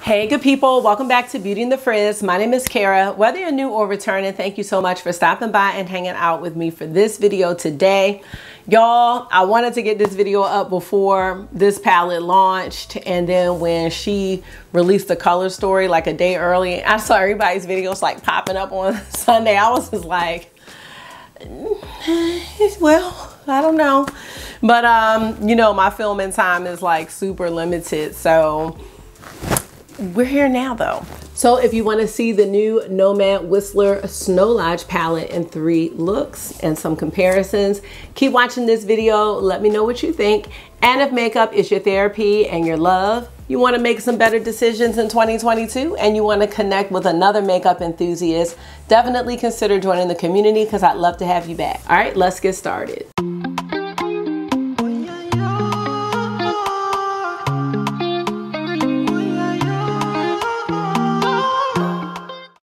Hey good people, welcome back to Beauty and the Frizz. My name is Kara. Whether you're new or returning, thank you so much for stopping by and hanging out with me for this video today. Y'all, I wanted to get this video up before this palette launched, and then when she released the color story like a day early, I saw everybody's videos like popping up on Sunday. I was just like, well, I don't know. But you know, my filming time is like super limited, so we're here now though. So if you want to see the new Nomad Whistler Snow Lodge palette in 3 looks and some comparisons, keep watching this video. Let me know what you think. And if makeup is your therapy and your love, you want to make some better decisions in 2022 and you want to connect with another makeup enthusiast, definitely consider joining the community because I'd love to have you back. All right, let's get started.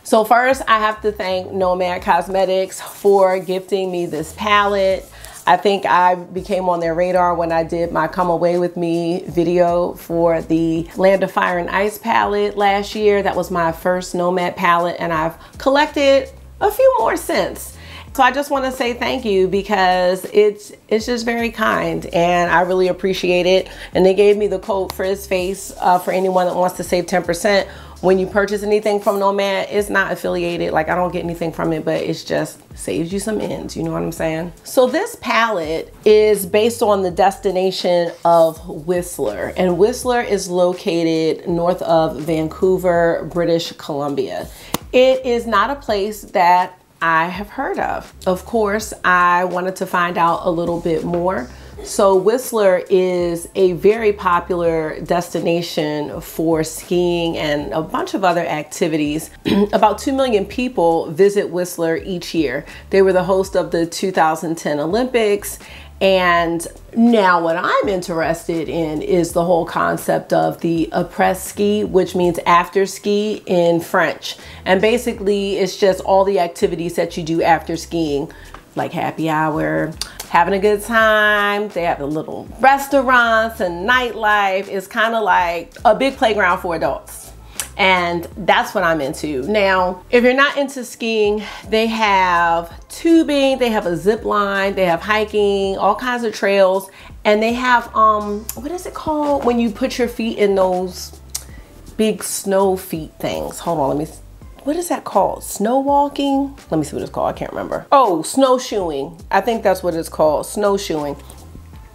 So first, I have to thank Nomad Cosmetics for gifting me this palette. I think I became on their radar when I did my Come Away With Me video for the Land of Fire and Ice palette last year. That was my first Nomad palette, and I've collected a few more since. So I just want to say thank you because it's just very kind and I really appreciate it. And they gave me the code FrizzFace for anyone that wants to save 10%. When you purchase anything from Nomad, it's not affiliated. Like, I don't get anything from it, but it's just saves you some ends. You know what I'm saying? So this palette is based on the destination of Whistler. And Whistler is located north of Vancouver, British Columbia. It is not a place that I have heard of. Of course, I wanted to find out a little bit more. So Whistler is a very popular destination for skiing and a bunch of other activities. About 2 million people visit Whistler each year. They were the host of the 2010 Olympics. And now what I'm interested in is the whole concept of the après-ski, which means after ski in French. And basically it's just all the activities that you do after skiing, like happy hour, having a good time. They have the little restaurants and nightlife. It's kind of like a big playground for adults. And that's what I'm into. Now, if you're not into skiing, they have tubing, they have a zip line, they have hiking, all kinds of trails. And they have, what is it called when you put your feet in those big snow feet things? Hold on, what is that called? Snow walking? Let me see what it's called. I can't remember. Oh, snowshoeing. I think that's what it's called, snowshoeing.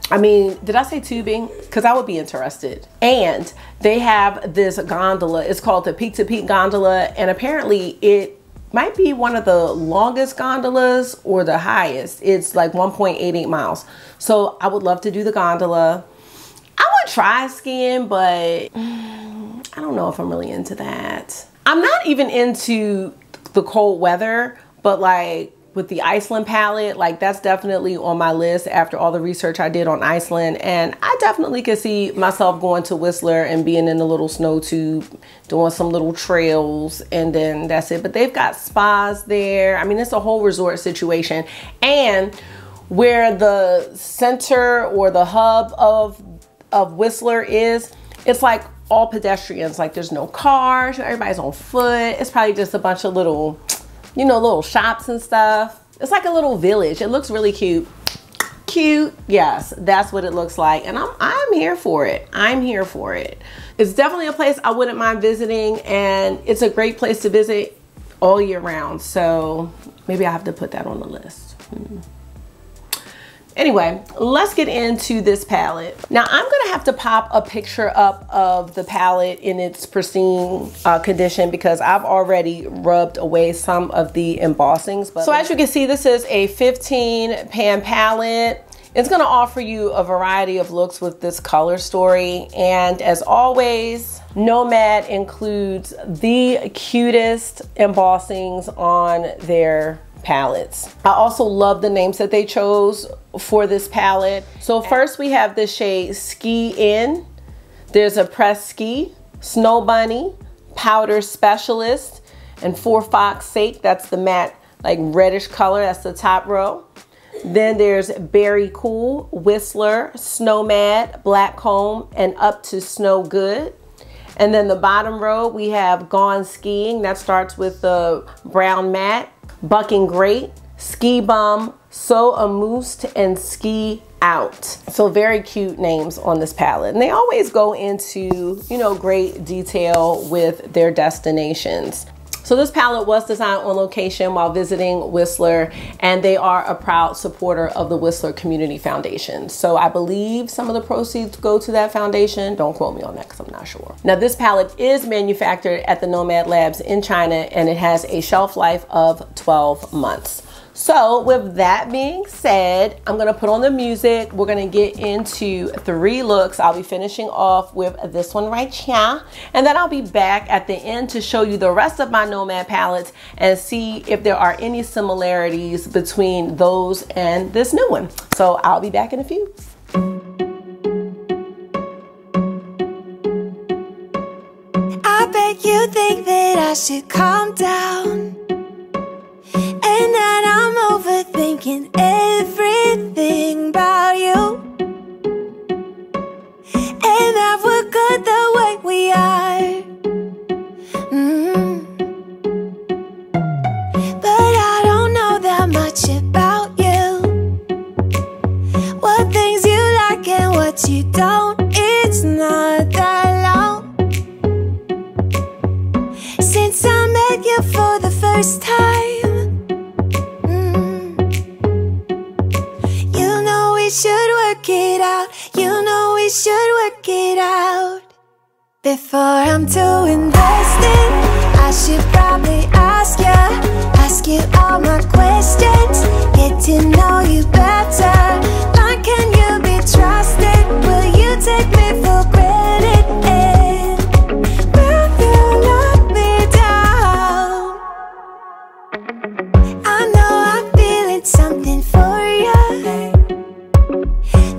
I mean, did I say tubing? Because I would be interested. And they have this gondola. It's called the Peak to Peak gondola. And apparently it might be one of the longest gondolas or the highest. It's like 1.88 miles. So I would love to do the gondola. I would try skiing, but I don't know if I'm really into that. I'm not even into the cold weather, but like with the Iceland palette, like that's definitely on my list after all the research I did on Iceland. And I definitely could see myself going to Whistler and being in a little snow tube, doing some little trails, and then that's it. But they've got spas there. I mean, it's a whole resort situation. And where the center or the hub of Whistler is, it's like all pedestrians. Like there's no cars, everybody's on foot. It's probably just a bunch of little, you know, little shops and stuff. It's like a little village. It looks really cute. Cute, yes, that's what it looks like. And I'm here for it. I'm here for it. It's definitely a place I wouldn't mind visiting, and it's a great place to visit all year round. So maybe I have to put that on the list. Anyway, let's get into this palette. Now I'm gonna have to pop a picture up of the palette in its pristine condition because I've already rubbed away some of the embossings. So as you can see, this is a 15 pan palette. It's gonna offer you a variety of looks with this color story. And as always, Nomad includes the cutest embossings on their palettes. I also love the names that they chose for this palette. So first we have the shade Ski In. There's a Press Ski, Snow Bunny, Powder Specialist, and For Fox Sake. That's the matte like reddish color. That's the top row. Then there's Berry Cool, Whistler, Snowmad, Blackcomb, and Up to Snow Good. And then the bottom row, we have Gone Skiing. That starts with the brown matte, Bucking Great, Ski Bum, So Amused, and Ski Out. So very cute names on this palette. And they always go into, you know, great detail with their destinations. So this palette was designed on location while visiting Whistler, and they are a proud supporter of the Whistler Community Foundation. So I believe some of the proceeds go to that foundation. Don't quote me on that because I'm not sure. Now this palette is manufactured at the Nomad Labs in China, and it has a shelf life of 12 months. So with that being said, I'm gonna put on the music. We're gonna get into 3 looks. I'll be finishing off with this one right here. And then I'll be back at the end to show you the rest of my Nomad palettes and see if there are any similarities between those and this new one. So I'll be back in a few. I bet you think that I should calm down, and that I'm overthinking everything about you, and that we're good the way we are. But I don't know that much about you, what things you like and what you don't. It's not that long since I met you for the first time. We should work it out. You know we should work it out. Before I'm too invested, I should probably ask you all my questions, get to know you better. Like, can you be trusted? Will you take me for granted? And will you let me down? I know I'm feeling something for you.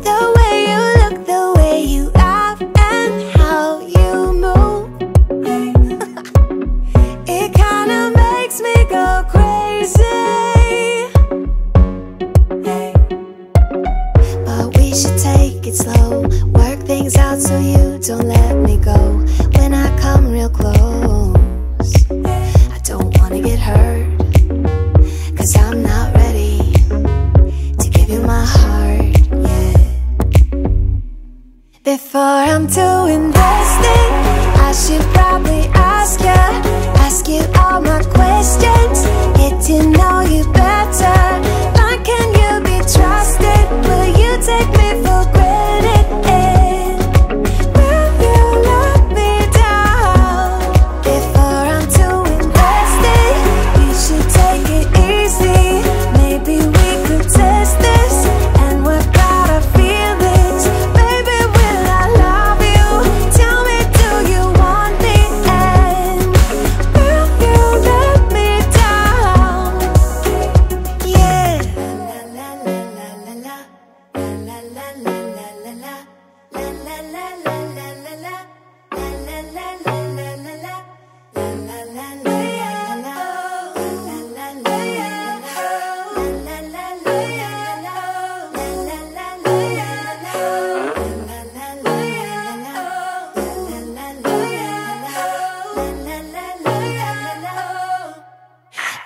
The way you look, the way you laugh, and how you move, it kinda makes me go crazy. But we should take it slow, work things out so you don't let me go. When I come real close, I don't wanna get hurt, 'cause I'm not ready to give you my heart yet. Before I'm too invested, I should probably ask you all my questions, get to know you better. Like, can you be trusted? Will you take me for granted? And will you let me down? Before I'm too invested, you should take it easy. Maybe we could test this and work out our feelings. Baby, will I love you? Tell me, do you want me? And will you let me down? Yeah. La la la la la la la la la la la la la la la la la la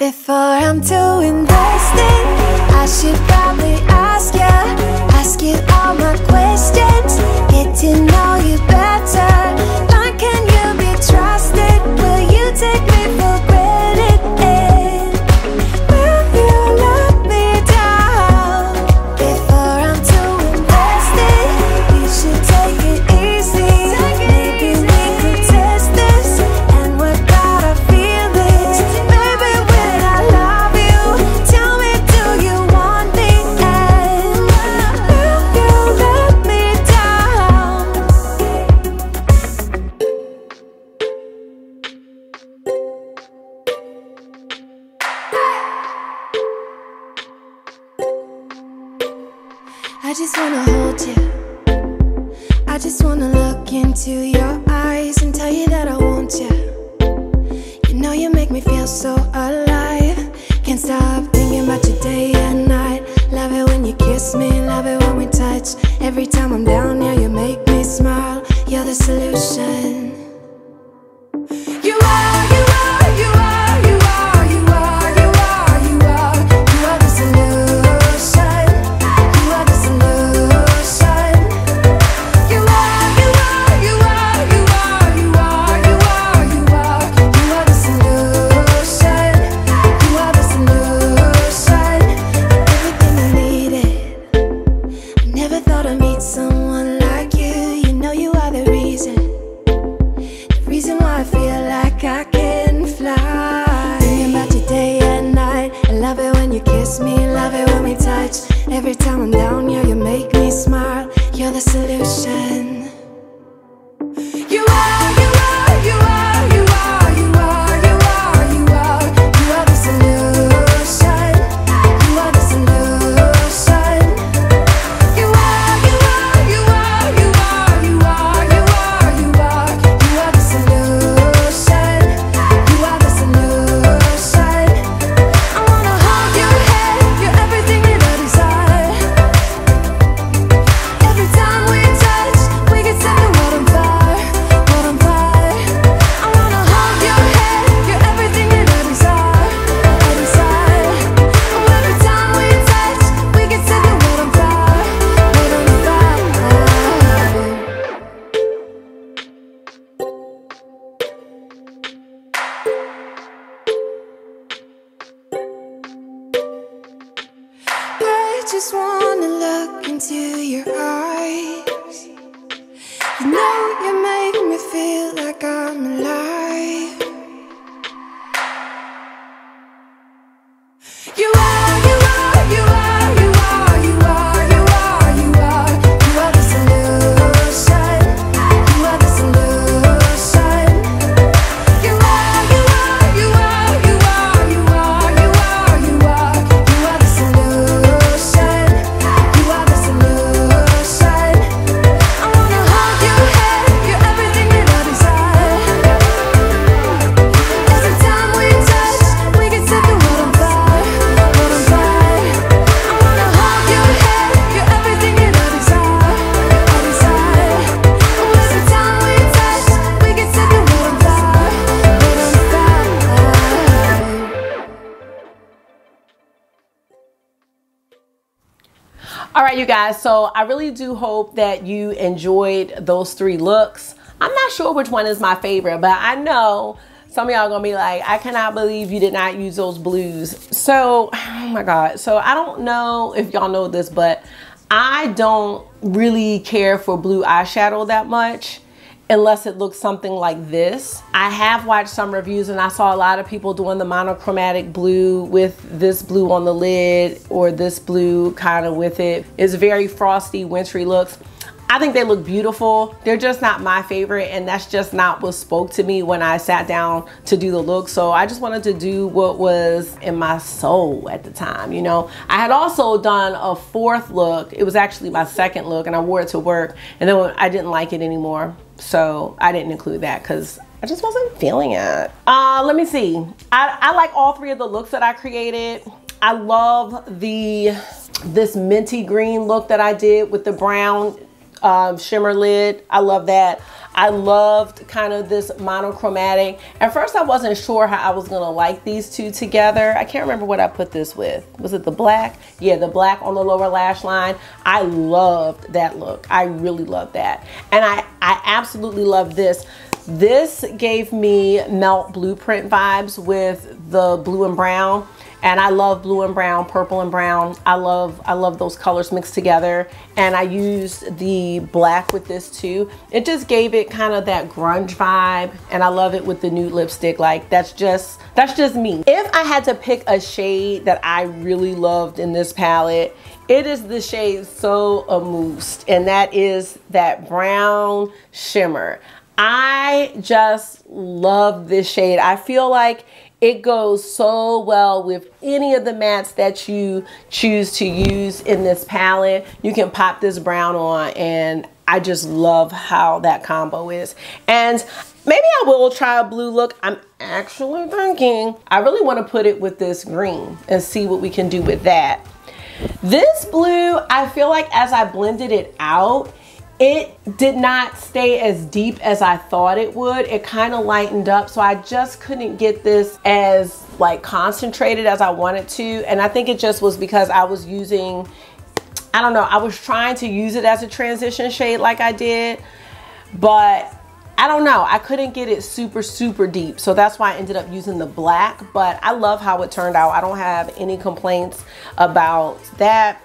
Before I'm too invested, I should probably ask you all my questions, get to know you better. Like, can you be trusted? Will you take me for granted? And will you let me down? Before I'm too invested, you should take it easy. Maybe we could test this and work out our feelings. Baby, will I love you? Tell me, do you want me? And will you let me down? I just wanna hold you. I just wanna look into your eyes and tell you that I want you. You know you make me feel so alive. Can't stop thinking about you day and night. Love it when you kiss me, love it when we touch. Every time I'm down, yeah, you make me smile. You're the solution. Every time I'm down, yeah, you make me smile. You're the solution. You are, you are, you are, you are, you are, you are, you are, you are the solution. You are the solution. You are, you are, you are, you are, you are, you are, you are, you are the solution. You are the solution. I wanna hold your head, you're everything that I desire. Every time we touch, we get set the world on fire, world on fire. I wanna hold your head, you're everything that I desire, I desire. Oh, every time we touch, we get set the world on fire, world on fire. I just wanna look into your eyes. You know you make me feel like I'm alive. You are, you are, you are, you are, you are, you are, you are, you are the solution. You are the solution. You are, you are, you are, you are, you are, you are, you are, you are the solution. You are the solution. I wanna hold your head, you're everything that I desire. Every time we touch, we get set the world on fire, world on fire. I wanna hold your head, you're everything that I desire, I desire. Oh, every time we touch, we get set the world on fire, world on fire. All right, you guys, so I really do hope that you enjoyed those 3 looks. I'm not sure which one is my favorite, but I know some of y'all gonna be like, I cannot believe you did not use those blues. So, oh my God. So I don't know if y'all know this, but I don't really care for blue eyeshadow that much unless it looks something like this. I have watched some reviews and I saw a lot of people doing the monochromatic blue with this blue on the lid or this blue kind of with it. It's very frosty, wintry looks. I think they look beautiful. They're just not my favorite, and that's just not what spoke to me when I sat down to do the look. So I just wanted to do what was in my soul at the time, you know. I had also done a 4th look. It was actually my 2nd look, and I wore it to work, and then I didn't like it anymore. So I didn't include that because I just wasn't feeling it. Let me see. I like all 3 of the looks that I created. I love this minty green look that I did with the brown shimmer lid. I love that. I loved kind of this monochromatic. At first I wasn't sure how I was gonna like these 2 together. I can't remember what I put this with. Was it the black? Yeah, the black on the lower lash line. I loved that look. I really loved that. And I absolutely love this. This gave me Melt Blueprint vibes with the blue and brown. And I love blue and brown, purple and brown. I love those colors mixed together. And I used the black with this too. It just gave it kind of that grunge vibe. And I love it with the nude lipstick. Like that's just me. If I had to pick a shade that I really loved in this palette, it is the shade So Amused. And that is that brown shimmer. I just love this shade. I feel like it goes so well with any of the mattes that you choose to use in this palette. You can pop this brown on, and I just love how that combo is. And maybe I will try a blue look. I'm actually thinking I really want to put it with this green and see what we can do with that. This blue, I feel like as I blended it out, it did not stay as deep as I thought it would. It kind of lightened up, so I just couldn't get this as like concentrated as I wanted to. And I think it just was because I was using, I don't know, I was trying to use it as a transition shade like I did, but I don't know, I couldn't get it super deep. So that's why I ended up using the black, but I love how it turned out. I don't have any complaints about that.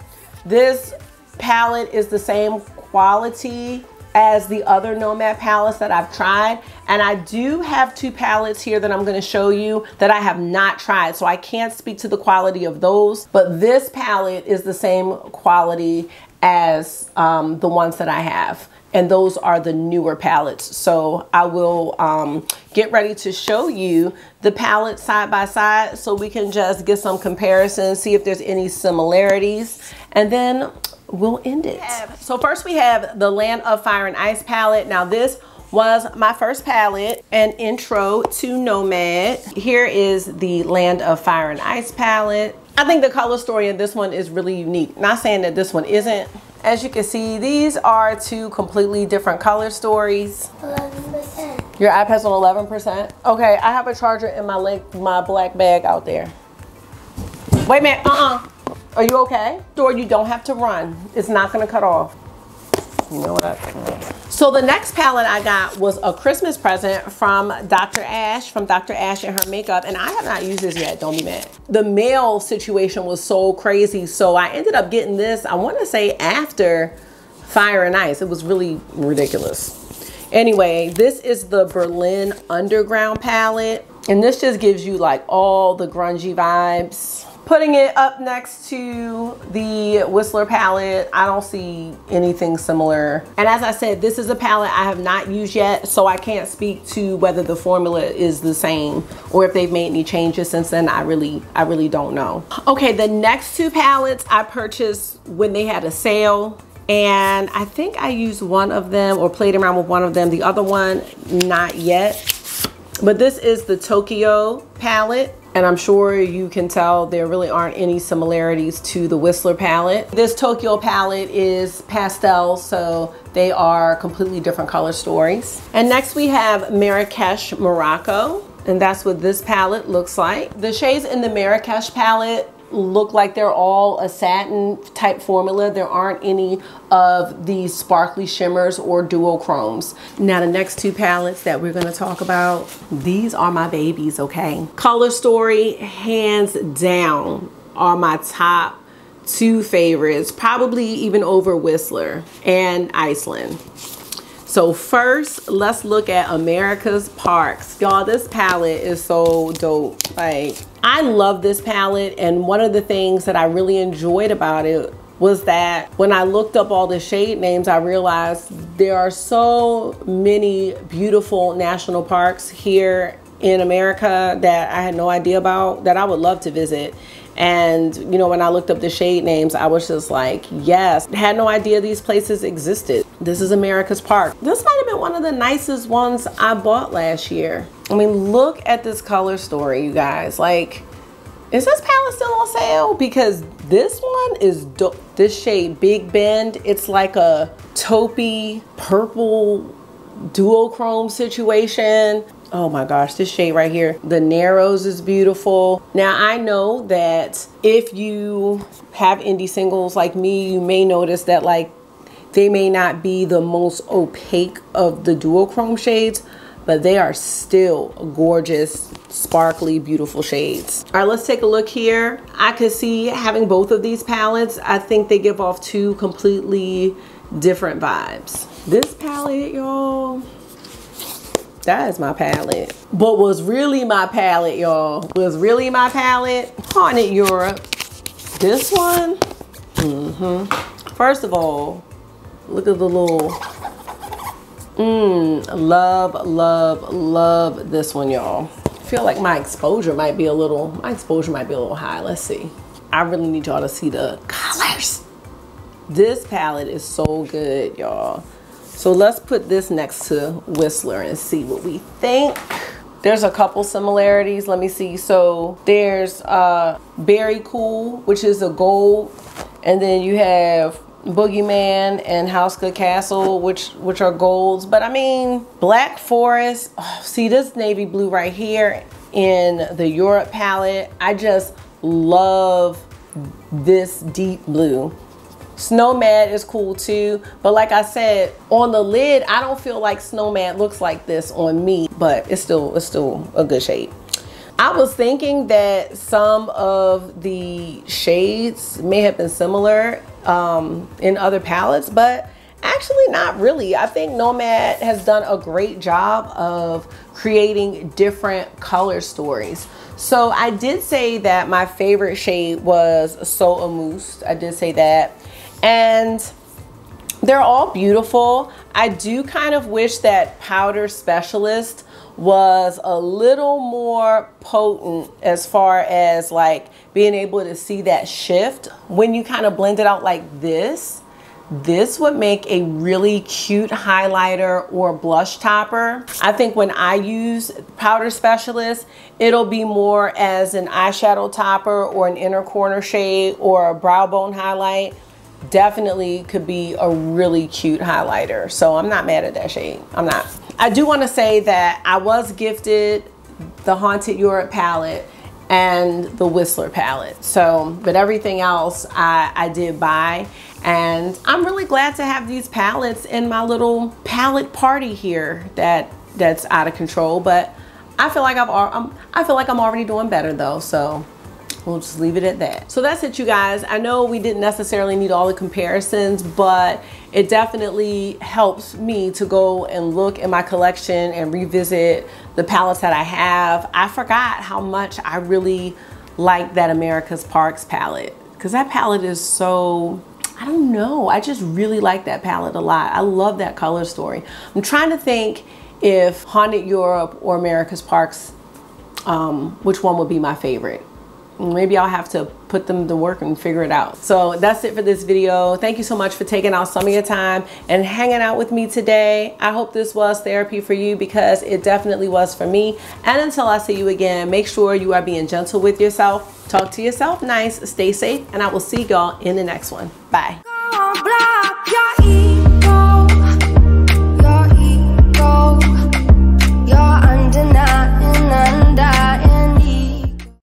This palette is the same quality as the other Nomad palettes that I've tried, And I do have 2 palettes here that I'm going to show you that I have not tried, so I can't speak to the quality of those, but this palette is the same quality as the ones that I have. And those are the newer palettes. So I will get ready to show you the palettes side by side so we can just get some comparisons, see if there's any similarities, and then we'll end it. So first we have the Land of Fire and Ice palette. Now this was my first palette, an intro to Nomad. Here is the Land of Fire and Ice palette. I think the color story in this one is really unique. Not saying that this one isn't. As you can see, these are 2 completely different color stories. 11%. Your iPad's on 11%? Okay, I have a charger in my black bag out there. Wait a minute, Are you okay? Or you don't have to run. It's not gonna cut off. You know what? So the next palette I got was a Christmas present from Dr. Ash, from Dr. Ash and her makeup, and I have not used this yet, don't be mad. The mail situation was so crazy, so I ended up getting this, I wanna say after Fire and Ice. It was really ridiculous. Anyway, this is the Berlin Underground palette, and this just gives you like all the grungy vibes. Putting it up next to the Whistler palette, I don't see anything similar. And as I said, this is a palette I have not used yet, so I can't speak to whether the formula is the same or if they've made any changes since then. I really don't know. Okay, the next 2 palettes I purchased when they had a sale, and I think I used one of them or played around with one of them. The other one, not yet. But this is the Tokyo palette. And I'm sure you can tell there really aren't any similarities to the Whistler palette. This Tokyo palette is pastel, so they are completely different color stories. And next we have Marrakesh Morocco, and that's what this palette looks like. The shades in the Marrakesh palette look like they're all a satin type formula. There aren't any of these sparkly shimmers or duochromes. Now the next 2 palettes that we're going to talk about, these are my babies, okay? Color story, hands down, are my top 2 favorites, probably even over Whistler and Iceland. So first, let's look at America's Parks. Y'all, this palette is so dope. Like, I love this palette, and one of the things that I really enjoyed about it was that when I looked up all the shade names, I realized there are so many beautiful national parks here in America that I had no idea about, that I would love to visit. And you know, when I looked up the shade names, I was just like, yes, I had no idea these places existed. This is America's Park. This might have been one of the nicest ones I bought last year. I mean, look at this color story, you guys. Like, is this palette still on sale? Because this one is dope. This shade, Big Bend, it's like a taupey purple duochrome situation. Oh my gosh, this shade right here, the Narrows, is beautiful. Now I know that if you have indie singles like me, you may notice that like they may not be the most opaque of the duochrome shades, but they are still gorgeous, sparkly, beautiful shades. All right, let's take a look here. I could see having both of these palettes. I think they give off 2 completely different vibes. This palette, y'all, that is my palette. But was really my palette, y'all, was really my palette, Haunted Europe. This one, first of all, look at the little, love this one, y'all. I feel like my exposure might be a little high. Let's see. I really need y'all to see the colors. This palette is so good, y'all. So let's put this next to Whistler and see what we think. There's a couple similarities. Let me see. So there's Berry Cool, which is a gold, and then you have Boogeyman and House Good Castle, which are golds. But I mean, Black Forest, see this navy blue right here in the Europe palette. I just love this deep blue. Snowmad is cool too, but like I said, on the lid, I don't feel like Snowmad looks like this on me, but it's still a good shade. I was thinking that some of the shades may have been similar in other palettes, but Actually, not really. I think Nomad has done a great job of creating different color stories. So I did say that my favorite shade was So Amuse. I did say that. And they're all beautiful. I do kind of wish that Powder Specialist was a little more potent as far as like being able to see that shift. When you kind of blend it out like this would make a really cute highlighter or blush topper. I think when I use Powder Specialist, it'll be more as an eyeshadow topper or an inner corner shade or a brow bone highlight. Definitely could be a really cute highlighter. So I'm not mad at that shade. I'm not. I do want to say that I was gifted the Haunted Europe palette and the Whistler palette. So, but everything else I did buy. And I'm really glad to have these palettes in my little palette party here that's out of control. But I feel like I'm already doing better though. So we'll just leave it at that. So that's it, you guys. I know we didn't necessarily need all the comparisons, but it definitely helps me to go and look in my collection and revisit the palettes that I have. I forgot how much I really like that America's Parks palette, because that palette is so, I don't know, I just really like that palette a lot. I love that color story. I'm trying to think if Haunted Europe or America's Parks, which one would be my favorite. Maybe I'll have to put them to work and figure it out. So that's it for this video. Thank you so much for taking out some of your time and hanging out with me today. I hope this was therapy for you, because it definitely was for me. And until I see you again, make sure you are being gentle with yourself. Talk to yourself nice, stay safe, and I will see y'all in the next one. Bye.